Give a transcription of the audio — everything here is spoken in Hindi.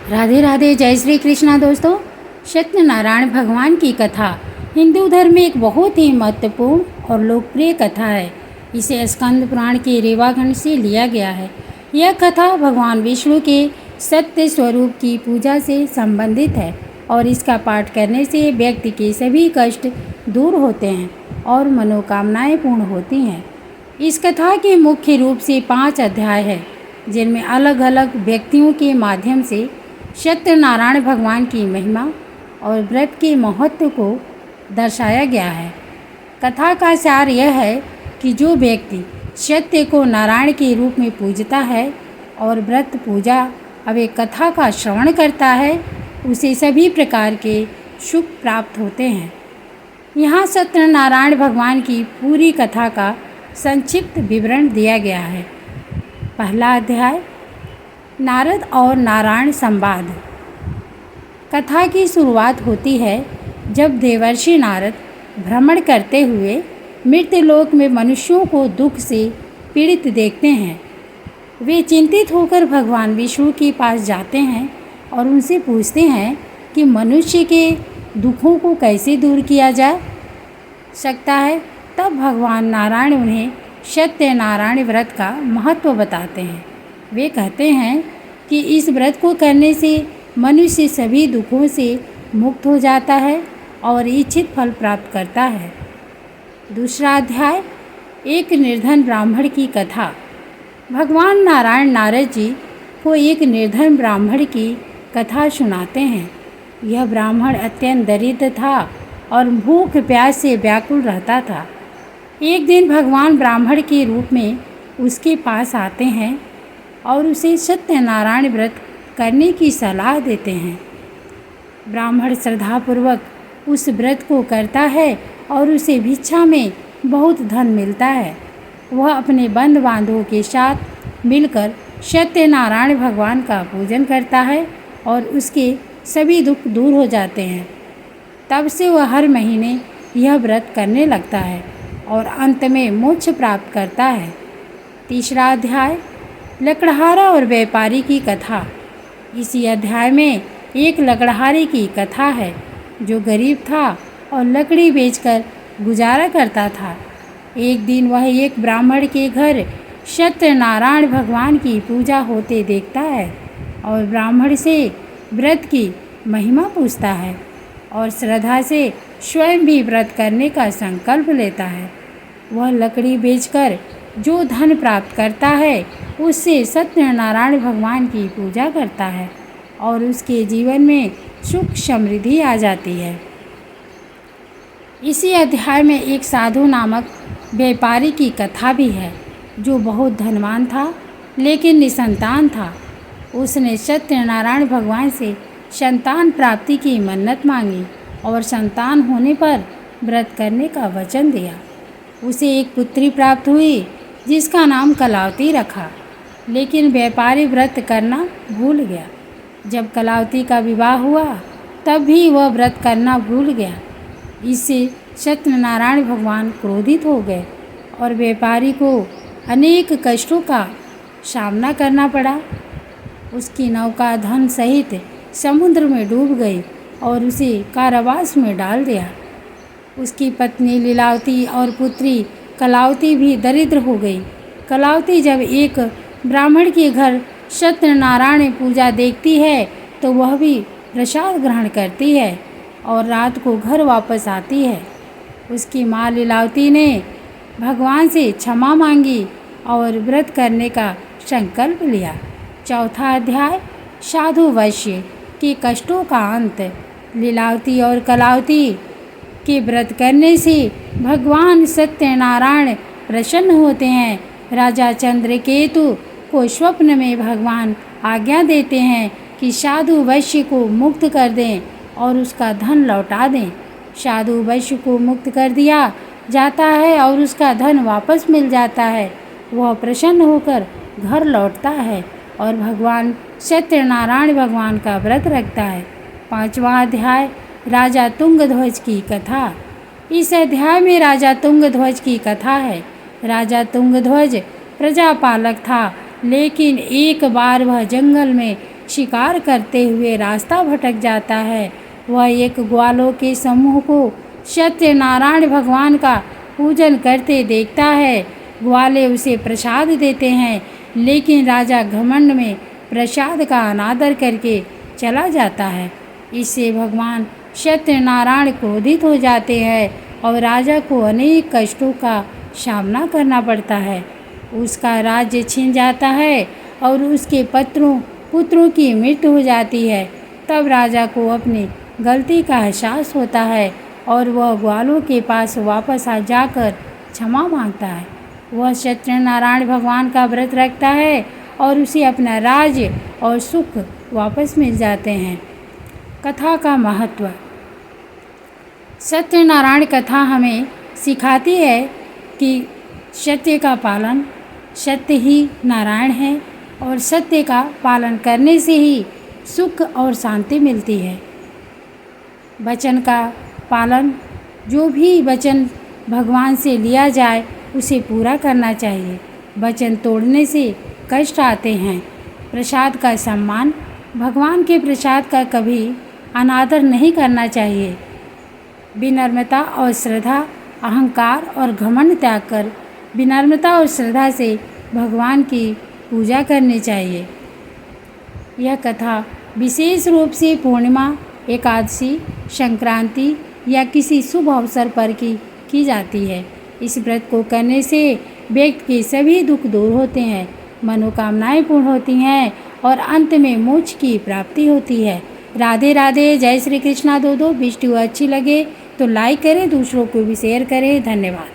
राधे राधे, जय श्री कृष्णा। दोस्तों, सत्यनारायण भगवान की कथा हिंदू धर्म में एक बहुत ही महत्वपूर्ण और लोकप्रिय कथा है। इसे स्कंद पुराण के रेवाखंड से लिया गया है। यह कथा भगवान विष्णु के सत्य स्वरूप की पूजा से संबंधित है और इसका पाठ करने से व्यक्ति के सभी कष्ट दूर होते हैं और मनोकामनाएं पूर्ण होती हैं। इस कथा के मुख्य रूप से 5 अध्याय हैं, जिनमें अलग अलग व्यक्तियों के माध्यम से सत्यनारायण भगवान की महिमा और व्रत के महत्व को दर्शाया गया है। कथा का सार यह है कि जो व्यक्ति सत्य को नारायण के रूप में पूजता है और व्रत पूजा अवे कथा का श्रवण करता है, उसे सभी प्रकार के सुख प्राप्त होते हैं। यहाँ सत्यनारायण भगवान की पूरी कथा का संक्षिप्त विवरण दिया गया है। पहला अध्याय, नारद और नारायण संवाद। कथा की शुरुआत होती है जब देवर्षि नारद भ्रमण करते हुए मृत्यलोक में मनुष्यों को दुख से पीड़ित देखते हैं। वे चिंतित होकर भगवान विष्णु के पास जाते हैं और उनसे पूछते हैं कि मनुष्य के दुखों को कैसे दूर किया जा सकता है। तब भगवान नारायण उन्हें सत्यनारायण व्रत का महत्व बताते हैं। वे कहते हैं कि इस व्रत को करने से मनुष्य सभी दुखों से मुक्त हो जाता है और इच्छित फल प्राप्त करता है। दूसरा अध्याय, एक निर्धन ब्राह्मण की कथा। भगवान नारायण नारद जी को एक निर्धन ब्राह्मण की कथा सुनाते हैं। यह ब्राह्मण अत्यंत दरिद्र था और भूख प्यास से व्याकुल रहता था। एक दिन भगवान ब्राह्मण के रूप में उसके पास आते हैं और उसे सत्यनारायण व्रत करने की सलाह देते हैं। ब्राह्मण श्रद्धापूर्वक उस व्रत को करता है और उसे भिक्षा में बहुत धन मिलता है। वह अपने बंधु बांधवों के साथ मिलकर सत्यनारायण भगवान का पूजन करता है और उसके सभी दुख दूर हो जाते हैं। तब से वह हर महीने यह व्रत करने लगता है और अंत में मोक्ष प्राप्त करता है। तीसरा अध्याय, लकड़हारा और व्यापारी की कथा। इसी अध्याय में एक लकड़हारे की कथा है जो गरीब था और लकड़ी बेचकर गुजारा करता था। एक दिन वह एक ब्राह्मण के घर सत्यनारायण भगवान की पूजा होते देखता है और ब्राह्मण से व्रत की महिमा पूछता है और श्रद्धा से स्वयं भी व्रत करने का संकल्प लेता है। वह लकड़ी बेचकर जो धन प्राप्त करता है उससे सत्यनारायण भगवान की पूजा करता है और उसके जीवन में सुख समृद्धि आ जाती है। इसी अध्याय में एक साधु नामक व्यापारी की कथा भी है जो बहुत धनवान था लेकिन निसंतान था। उसने सत्यनारायण भगवान से संतान प्राप्ति की मन्नत मांगी और संतान होने पर व्रत करने का वचन दिया। उसे एक पुत्री प्राप्त हुई जिसका नाम कलावती रखा, लेकिन व्यापारी व्रत करना भूल गया। जब कलावती का विवाह हुआ तब भी वह व्रत करना भूल गया। इससे सत्यनारायण भगवान क्रोधित हो गए और व्यापारी को अनेक कष्टों का सामना करना पड़ा। उसकी नौका धन सहित समुद्र में डूब गई और उसे कारावास में डाल दिया। उसकी पत्नी लीलावती और पुत्री कलावती भी दरिद्र हो गई। कलावती जब एक ब्राह्मण के घर सत्यनारायण पूजा देखती है तो वह भी प्रसाद ग्रहण करती है और रात को घर वापस आती है। उसकी माँ लीलावती ने भगवान से क्षमा मांगी और व्रत करने का संकल्प लिया। चौथा अध्याय, साधु वैश्य के कष्टों का अंत। लीलावती और कलावती के व्रत करने से भगवान सत्यनारायण प्रसन्न होते हैं। राजा चंद्रकेतु को स्वप्न में भगवान आज्ञा देते हैं कि साधु वैश्य को मुक्त कर दें और उसका धन लौटा दें। साधु वैश्य को मुक्त कर दिया जाता है और उसका धन वापस मिल जाता है। वह प्रसन्न होकर घर लौटता है और भगवान सत्यनारायण भगवान का व्रत रखता है। पांचवा अध्याय, राजा तुंगध्वज की कथा। इस अध्याय में राजा तुंगध्वज की कथा है। राजा तुंगध्वज प्रजापालक था, लेकिन एक बार वह जंगल में शिकार करते हुए रास्ता भटक जाता है। वह एक ग्वालों के समूह को सत्यनारायण भगवान का पूजन करते देखता है। ग्वाले उसे प्रसाद देते हैं, लेकिन राजा घमंड में प्रसाद का अनादर करके चला जाता है। इससे भगवान सत्यनारायण क्रोधित हो जाते हैं और राजा को अनेक कष्टों का सामना करना पड़ता है। उसका राज्य छिन जाता है और उसके पुत्रों की मृत्यु हो जाती है। तब राजा को अपनी गलती का एहसास होता है और वह ग्वालों के पास वापस आ जाकर क्षमा मांगता है। वह सत्यनारायण भगवान का व्रत रखता है और उसे अपना राज्य और सुख वापस मिल जाते हैं। कथा का महत्व। सत्यनारायण कथा हमें सिखाती है कि सत्य का पालन, सत्य ही नारायण है और सत्य का पालन करने से ही सुख और शांति मिलती है। वचन का पालन, जो भी वचन भगवान से लिया जाए उसे पूरा करना चाहिए। वचन तोड़ने से कष्ट आते हैं। प्रसाद का सम्मान, भगवान के प्रसाद का कभी अनादर नहीं करना चाहिए। विनम्रता और श्रद्धा, अहंकार और घमंड त्याग कर विनम्रता और श्रद्धा से भगवान की पूजा करनी चाहिए। यह कथा विशेष रूप से पूर्णिमा, एकादशी, संक्रांति या किसी शुभ अवसर पर की जाती है। इस व्रत को करने से व्यक्ति के सभी दुख दूर होते हैं, मनोकामनाएं पूर्ण होती हैं और अंत में मोक्ष की प्राप्ति होती है। राधे राधे। जय श्री कृष्णा। वीडियो अच्छी लगे तो लाइक करें, दूसरों को भी शेयर करें। धन्यवाद।